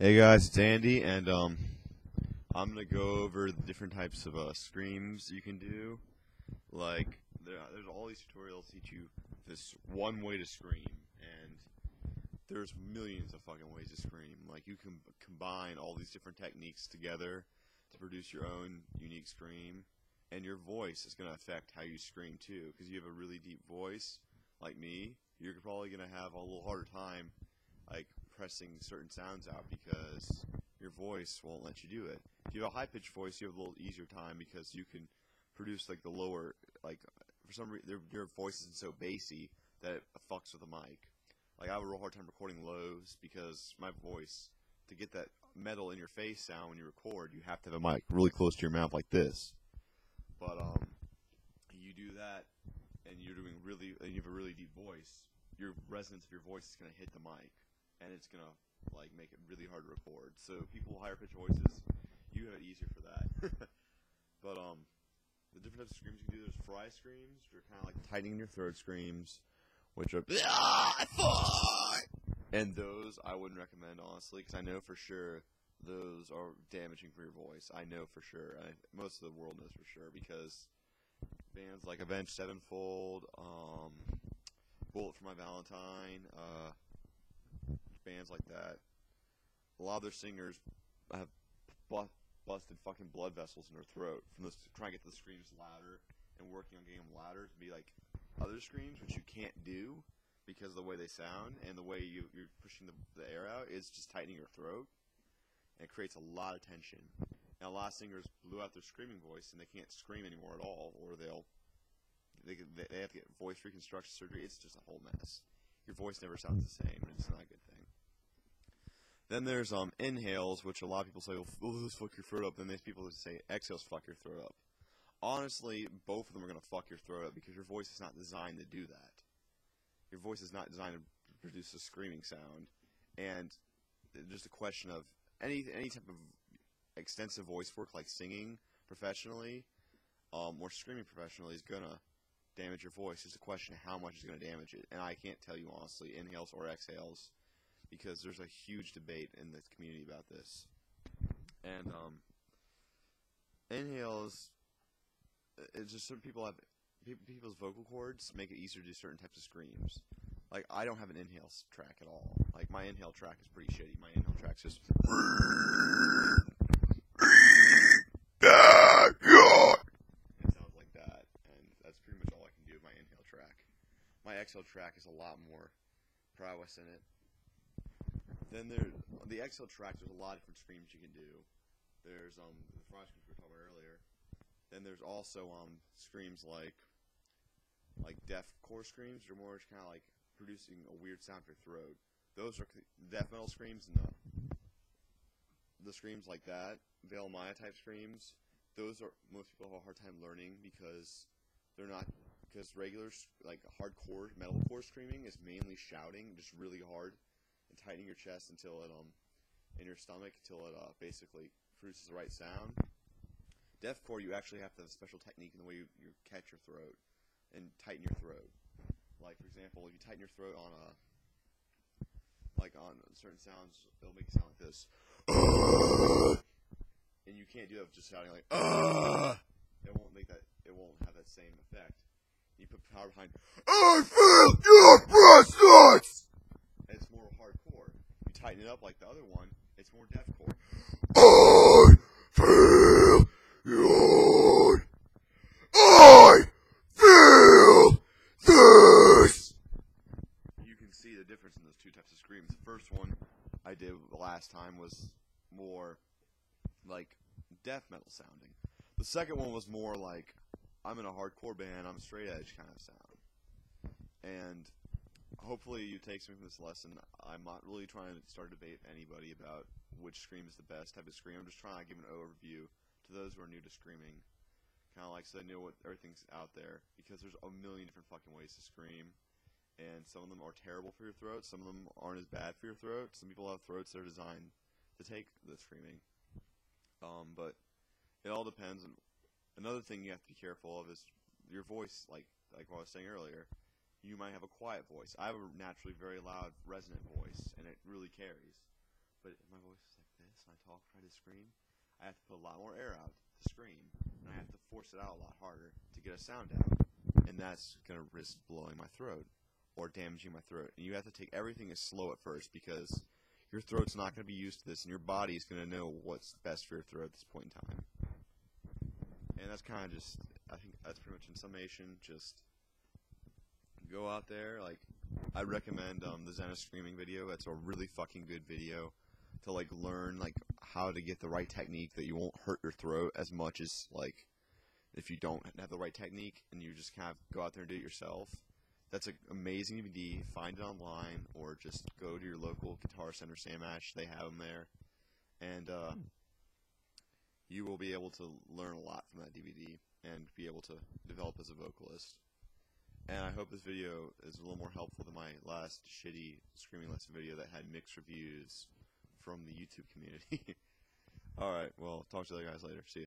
Hey guys, it's Andy, and I'm gonna go over the different types of screams you can do. Like, there's all these tutorials teach you this one way to scream, and there's millions of fucking ways to scream. Like, you can combine all these different techniques together to produce your own unique scream, and your voice is gonna affect how you scream too. Because you have a really deep voice, like me, you're probably gonna have a little harder time, like, pressing certain sounds out because your voice won't let you do it. If you have a high-pitched voice, you have a little easier time because you can produce, like, the lower, like, for some reason, your voice isn't so bassy that it fucks with the mic. Like, I have a real hard time recording lows because my voice, to get that metal in your face sound when you record, you have to have a mic really close to your mouth like this. But, you do that, and you have a really deep voice, your resonance of your voice is going to hit the mic. And it's gonna make it really hard to record. So people with higher pitched voices, you have it easier for that. But the different types of screams you can do. There's fry screams, which are kind of like tightening your throat screams, which are and those I wouldn't recommend honestly, because I know for sure those are damaging for your voice. I know for sure. Most of the world knows for sure because bands like Avenged Sevenfold, Bullet for My Valentine, bands like that, a lot of their singers have busted fucking blood vessels in their throat from this, trying to get the screams louder and working on getting them louder to be like other screams, which you can't do because of the way they sound and the way you're pushing the air out is just tightening your throat, and it creates a lot of tension. And a lot of singers blew out their screaming voice and they can't scream anymore at all, or they have to get voice reconstruction surgery. It's just a whole mess. Your voice never sounds the same, and it's not a good thing. Then there's inhales, which a lot of people say, "Oh, those fuck your throat up." Then there's people that say exhales fuck your throat up. Honestly, both of them are gonna fuck your throat up because your voice is not designed to do that. Your voice is not designed to produce a screaming sound, and just a question of any type of extensive voice work like singing professionally, or screaming professionally is gonna damage your voice. It's a question of how much is going to damage it, and I can't tell you honestly, inhales or exhales, because there's a huge debate in the community about this. And inhales, it's just certain people have people's vocal cords make it easier to do certain types of screams. Like, I don't have an inhale track at all. Like, my inhale track is pretty shitty. My inhale track's just my exhale track is a lot more prowess in it. Then the exhale track, there's a lot of different screams you can do. There's the fry screams we were talking about earlier. Then there's also screams like deathcore screams, which are more kind of like producing a weird sound for your throat. Those are death metal screams, and the screams like that, Veil Maya type screams. Those are most people have a hard time learning because they're not. Because regular, like, hardcore, metalcore screaming is mainly shouting, just really hard, and tightening your chest until it, in your stomach, until it, basically produces the right sound. Deathcore, you actually have to have a special technique in the way you catch your throat, and tighten your throat. Like, for example, if you tighten your throat on on certain sounds, it'll make it sound like this. And you can't do that with just shouting like, it won't have that same effect. You put power behind, I feel your presence! And it's more hardcore. You tighten it up like the other one, it's more deathcore. I feel this! You can see the difference in those two types of screams. The first one I did last time was more like death metal sounding. The second one was more like, I'm in a hardcore band, I'm straight edge kind of sound. And hopefully you take something from this lesson. I'm not really trying to start a debate with anybody about which scream is the best type of scream. I'm just trying to give an overview to those who are new to screaming. Kind of like so they know what everything's out there. Because there's a million different fucking ways to scream. And some of them are terrible for your throat. Some of them aren't as bad for your throat. Some people have throats that are designed to take the screaming. But it all depends on. Another thing you have to be careful of is your voice, like what I was saying earlier. You might have a quiet voice. I have a naturally very loud, resonant voice, and it really carries. But if my voice is like this and I talk, try to scream, I have to put a lot more air out to scream, and I have to force it out a lot harder to get a sound out, and that's going to risk blowing my throat or damaging my throat. And you have to take everything as slow at first because your throat's not going to be used to this, and your body's going to know what's best for your throat at this point in time. And that's kind of just, I think that's pretty much in summation, just go out there. Like, I recommend the Zenith screaming video. That's a really fucking good video to like learn like how to get the right technique that you won't hurt your throat as much as like if you don't have the right technique and you just kind of go out there and do it yourself. That's an amazing DVD. Find it online or just go to your local Guitar Center Sam Ash. They have them there, and you will be able to learn a lot from that DVD and be able to develop as a vocalist. And I hope this video is a little more helpful than my last shitty screaming lesson video that had mixed reviews from the YouTube community. Alright, well, talk to the other guys later. See ya.